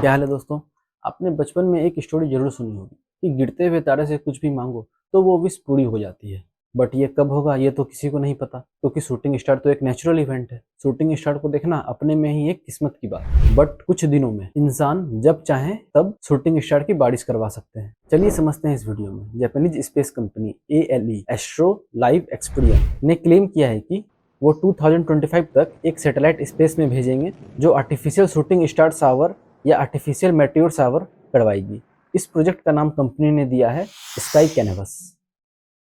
क्या हाल है दोस्तों। आपने बचपन में एक स्टोरी जरूर सुनी होगी कि गिरते हुए तारे से कुछ भी मांगो तो वो विश पूरी हो जाती है। बट ये कब होगा ये तो किसी को नहीं पता, क्योंकि शूटिंग स्टार तो एक नेचुरल इवेंट है। शूटिंग स्टार को देखना अपने में ही एक किस्मत की बात है। बट कुछ दिनों में इंसान जब चाहे तब शूटिंग स्टार की बारिश करवा सकते हैं। चलिए समझते हैं इस वीडियो में। Japanese space company ALE astro live experience ने क्लेम किया है कि वो 2025 तक एक सैटेलाइट स्पेस में भेजेंगे जो आर्टिफिशियल शूटिंग स्टार शावर या आर्टिफिशियल मेटेओर शावर करवाएगी। इस प्रोजेक्ट का नाम कंपनी ने दिया है स्काई कैनवस।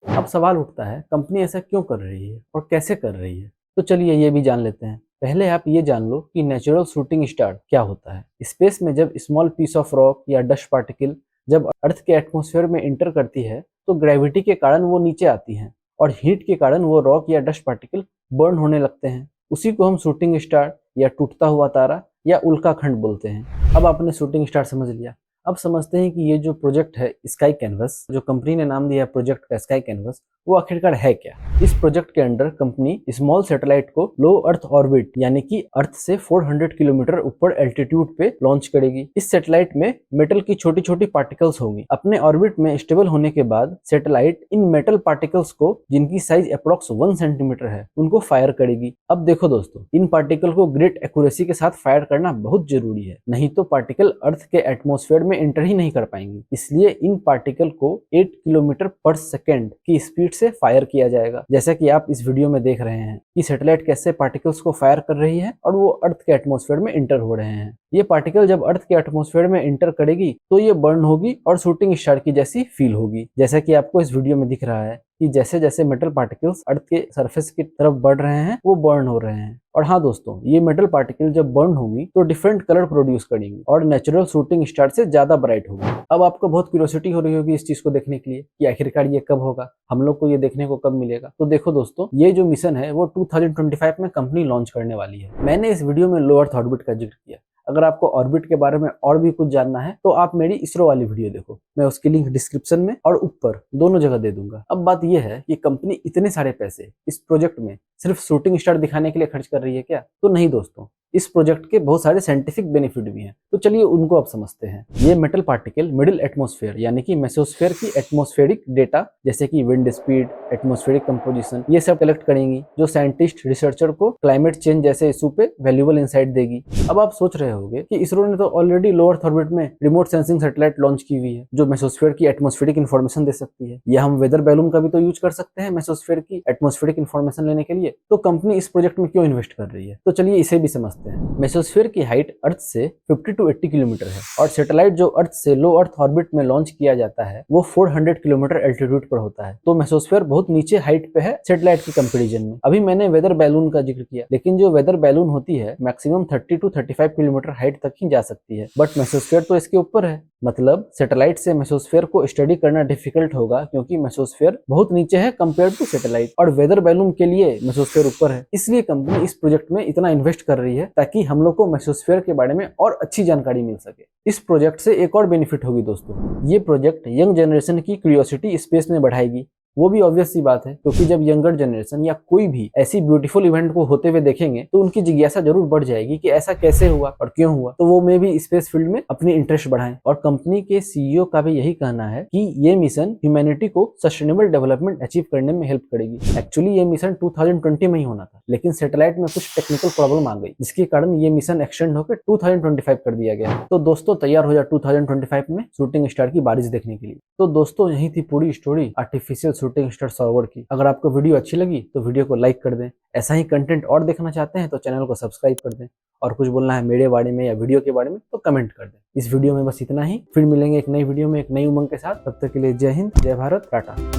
अब सवाल उठता है, कंपनी ऐसा क्यों कर रही है और कैसे कर रही है? तो चलिए ये भी जान लेते हैं। पहले आप ये जान लो कि नेचुरल शूटिंग स्टार क्या होता है। स्पेस में जब स्मॉल पीस ऑफ रॉक या डस्ट पार्टिकल जब अर्थ के एटमॉस्फेयर में इंटर करती है तो ग्रेविटी के कारण वो नीचे आती हैं और हीट के कारण वो रॉक या डस्ट पार्टिकल बर्न होने लगते हैं। उसी को हम शूटिंग स्टार या टूटता हुआ तारा या उल्काखंड बोलते हैं। अब आपने शूटिंग स्टार समझ लिया। अब समझते हैं कि ये जो प्रोजेक्ट है स्काई कैनवस, जो कंपनी ने नाम दिया है प्रोजेक्ट का स्काई कैनवस, वो आखिरकार है क्या। इस प्रोजेक्ट के अंडर कंपनी स्मॉल सैटेलाइट को लो अर्थ ऑर्बिट यानी कि अर्थ से 400 किलोमीटर ऊपर एल्टीट्यूड पे लॉन्च करेगी। इस सैटेलाइट में मेटल की छोटी छोटी पार्टिकल्स होंगी। अपने ऑर्बिट में स्टेबल होने के बाद सैटेलाइट इन मेटल पार्टिकल्स को, जिनकी साइज अप्रोक्स 1 सेंटीमीटर है, उनको फायर करेगी। अब देखो दोस्तों, इन पार्टिकल को ग्रेट एक्यूरेसी के साथ फायर करना बहुत जरूरी है, नहीं तो पार्टिकल अर्थ के एटमॉस्फेयर में एंटर ही नहीं कर पाएंगी। इसलिए इन पार्टिकल को 8 किलोमीटर पर सेकेंड की स्पीड से फायर किया जाएगा। जैसा कि आप इस वीडियो में देख रहे हैं कि सैटेलाइट कैसे पार्टिकल्स को फायर कर रही है और वो अर्थ के एटमॉस्फेयर में इंटर हो रहे हैं। ये पार्टिकल जब अर्थ के एटमॉस्फेयर में इंटर करेगी तो ये बर्न होगी और शूटिंग स्टार की जैसी फील होगी। जैसा कि आपको इस वीडियो में दिख रहा है कि जैसे जैसे मेटल पार्टिकल्स अर्थ के सरफेस की तरफ बढ़ रहे हैं वो बर्न हो रहे हैं। और हाँ दोस्तों, ये मेटल पार्टिकल जब बर्न होंगी तो डिफरेंट कलर प्रोड्यूस करेंगी और नेचुरल शूटिंग स्टार से ज्यादा ब्राइट होगी। अब आपको बहुत क्यूरियोसिटी हो रही होगी इस चीज को देखने के लिए कि आखिरकार ये कब होगा, हम लोग को ये देखने को कब मिलेगा। तो देखो दोस्तों, ये जो मिशन है वो 2025 में कंपनी लॉन्च करने वाली है। मैंने इस वीडियो में लो अर्थ ऑर्बिट का जिक्र किया। अगर आपको ऑर्बिट के बारे में और भी कुछ जानना है तो आप मेरी इसरो वाली वीडियो देखो, मैं उसकी लिंक डिस्क्रिप्शन में और ऊपर दोनों जगह दे दूंगा। अब बात यह है कि कंपनी इतने सारे पैसे इस प्रोजेक्ट में सिर्फ शूटिंग स्टार दिखाने के लिए खर्च कर रही है क्या? तो नहीं दोस्तों, इस प्रोजेक्ट के बहुत सारे साइंटिफिक बेनिफिट भी हैं। तो चलिए उनको अब समझते हैं। ये मेटल पार्टिकल मिडिल एटमॉस्फेयर यानी कि मेसोस्फेयर की एटमॉस्फेरिक डेटा जैसे कि विंड स्पीड, एटमॉस्फेरिक कंपोजिशन, ये सब कलेक्ट करेंगी, जो साइंटिस्ट रिसर्चर को क्लाइमेट चेंज जैसे इशू पे वैल्यूएबल इंसाइट देगी। अब आप सोच रहे होंगे कि इसरो ने तो ऑलरेडी लो अर्थ ऑर्बिट में रिमोट सेंसिंग सैटेलाइट लॉन्च की हुई है जो मेसोस्फेयर की एटमॉस्फेरिक इन्फॉर्मेशन दे सकती है, या हम वेदर बैलून का भी तो यूज कर सकते हैं मेसोस्फेयर की एटमॉस्फेरिक इन्फॉर्मेशन लेने के लिए। तो कंपनी इस प्रोजेक्ट में क्यों इन्वेस्ट कर रही है? तो चलिए इसे भी समझते हैं। मेसोस्फेयर की हाइट अर्थ से 50 to 80 किलोमीटर है और सैटेलाइट जो अर्थ से लो अर्थ ऑर्बिट में लॉन्च किया जाता है वो 400 किलोमीटर एल्टीट्यूड पर होता है। तो मेसोस्फेयर बहुत नीचे हाइट पे है सैटेलाइट की कंपैरिजन में। अभी मैंने वेदर बैलून का जिक्र किया, लेकिन जो वेदर बैलून होती है मैक्सिमम 30 to 35 किलोमीटर हाइट तक ही जा सकती है, बट मेसोस्फेयर तो इसके ऊपर है। मतलब सैटेलाइट से मेसोस्फेयर को स्टडी करना डिफिकल्ट होगा क्योंकि मेसोस्फेयर बहुत नीचे है कंपेयर टू सैटेलाइट, और वेदर बैलून के लिए मेसोस्फेयर ऊपर है। इसलिए कंपनी इस प्रोजेक्ट में इतना इन्वेस्ट कर रही है ताकि हम लोग को मेसोस्फेयर के बारे में और अच्छी जानकारी मिल सके। इस प्रोजेक्ट से एक और बेनिफिट होगी दोस्तों, ये प्रोजेक्ट यंग जनरेशन की क्यूरियोसिटी स्पेस में बढ़ाएगी। वो भी ऑब्वियस सी बात है क्योंकि जब यंगर जनरेशन या कोई भी ऐसी ब्यूटीफुल इवेंट को होते हुए देखेंगे तो उनकी जिज्ञासा जरूर बढ़ जाएगी कि ऐसा कैसे हुआ और क्यों हुआ। तो वो में भी स्पेस फील्ड में अपनी इंटरेस्ट बढ़ाएं। और कंपनी के CEO का भी यही कहना है कि ये मिशन ह्यूमैनिटी को सस्टेनेबल डेवलपमेंट अचीव करने में हेल्प करेगी। एक्चुअली ये मिशन 2020 में ही होना था, लेकिन सैटेलाइट में कुछ टेक्निकल प्रॉब्लम आ गई जिसके कारण ये मिशन एक्सटेंड होकर 2025 कर दिया गया। तो दोस्तों तैयार हो जा 2025 में शूटिंग स्टार की बारिश देखने के लिए। तो दोस्तों यही थी पूरी story artificial shooting star shower की। अगर आपको वीडियो अच्छी लगी तो वीडियो को लाइक कर दें। ऐसा ही कंटेंट और देखना चाहते हैं तो चैनल को सब्सक्राइब कर दें, और कुछ बोलना है मेरे बारे में या वीडियो के बारे में तो कमेंट कर दें। इस वीडियो में बस इतना ही। फिर मिलेंगे एक नई वीडियो में एक नई उमंग के साथ। तब तक के लिए जय हिंद, जय भारत, टाटा।